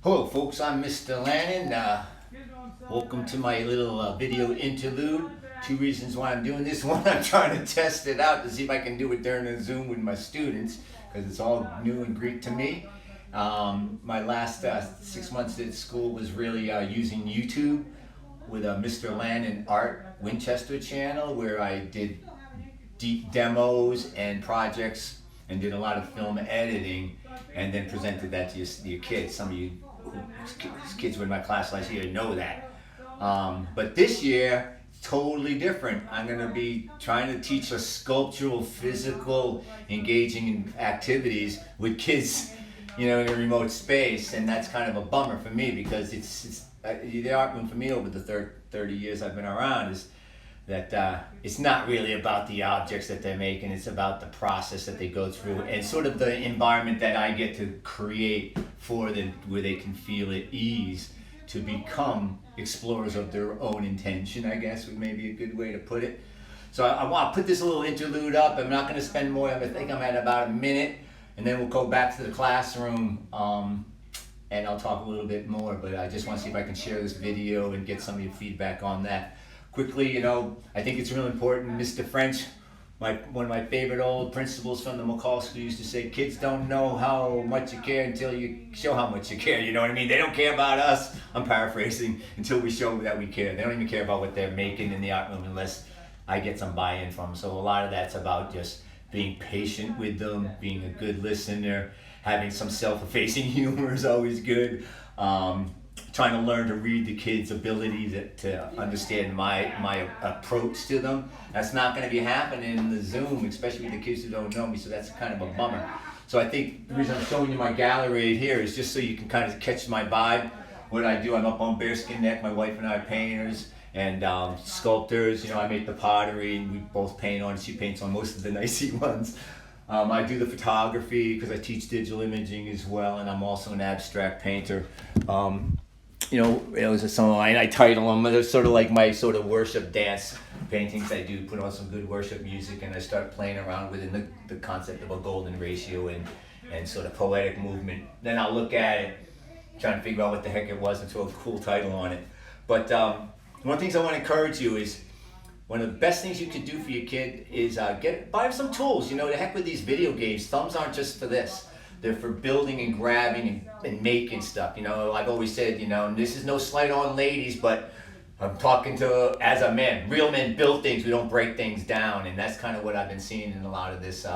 Hello folks, I'm Mr. Lannon. Welcome to my little video interlude. Two reasons why I'm doing this. One, I'm trying to test it out to see if I can do it during a Zoom with my students, because it's all new and Greek to me. My last 6 months at school was really using YouTube with a Mr. Lannon Art Winchester channel, where I did deep demos and projects and did a lot of film editing, and then presented that to your kids. Some of you kids were in my class last year know that. But this year, totally different. I'm going to be trying to teach us sculptural, physical, engaging activities with kids, in a remote space, and that's kind of a bummer for me, because it's the art room for me over the 30 years I've been around is that it's not really about the objects that they're making. It's about the process that they go through and sort of the environment that I get to create for them, where they can feel at ease to become explorers of their own intention, I guess would maybe a good way to put it. So I want to put this little interlude up. I'm not going to spend more. I think I'm at about a minute, and then we'll go back to the classroom, and I'll talk a little bit more. But I just want to see if I can share this video and get some of your feedback on that. Quickly, I think it's real important. Mr. French, one of my favorite old principals from the McCall School, used to say, kids don't know how much you care until you show how much you care. You know what I mean? They don't care about us, I'm paraphrasing, until we show that we care. They don't even care about what they're making in the art room unless I get some buy-in from them. So a lot of that's about just being patient with them, being a good listener, having some self-effacing humor is always good. Trying to learn to read the kids' ability to understand my approach to them. That's not going to be happening in the Zoom, especially with the kids who don't know me, so that's kind of a bummer. So I think the reason I'm showing you my gallery here is just so you can kind of catch my vibe. What I do, I'm up on Bearskin Neck. My wife and I are painters and sculptors. I make the pottery, and we both paint on. She paints on most of the nicey ones. I do the photography because I teach digital imaging as well, and I'm also an abstract painter. It was a song I title them. They're sort of like my sort of worship dance paintings. I do put on some good worship music, and I start playing around within the concept of a golden ratio and sort of poetic movement. Then I'll look at it, trying to figure out what the heck it was, and throw a cool title on it. But one of the things I want to encourage you is, one of the best things you could do for your kid is buy them some tools. The heck with these video games. Thumbs aren't just for this. They're for building and grabbing and making stuff. I've always said, this is no slight on ladies, but I'm talking to as a man. Real men build things. We don't break things down, and that's kind of what I've been seeing in a lot of this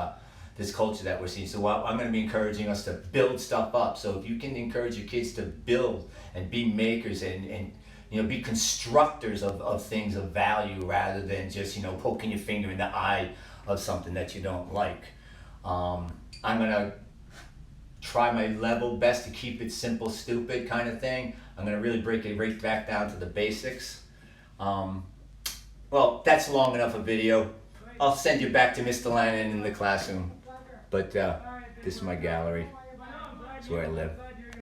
culture that we're seeing. So I'm going to be encouraging us to build stuff up. So if you can encourage your kids to build and be makers and be constructors of things of value, rather than just poking your finger in the eye of something that you don't like. I'm going to try my level best to keep it simple, stupid kind of thing. I'm going to really break it right back down to the basics. Well, that's long enough a video. I'll send you back to Mr. Lannon in the classroom. But this is my gallery. It's where I live.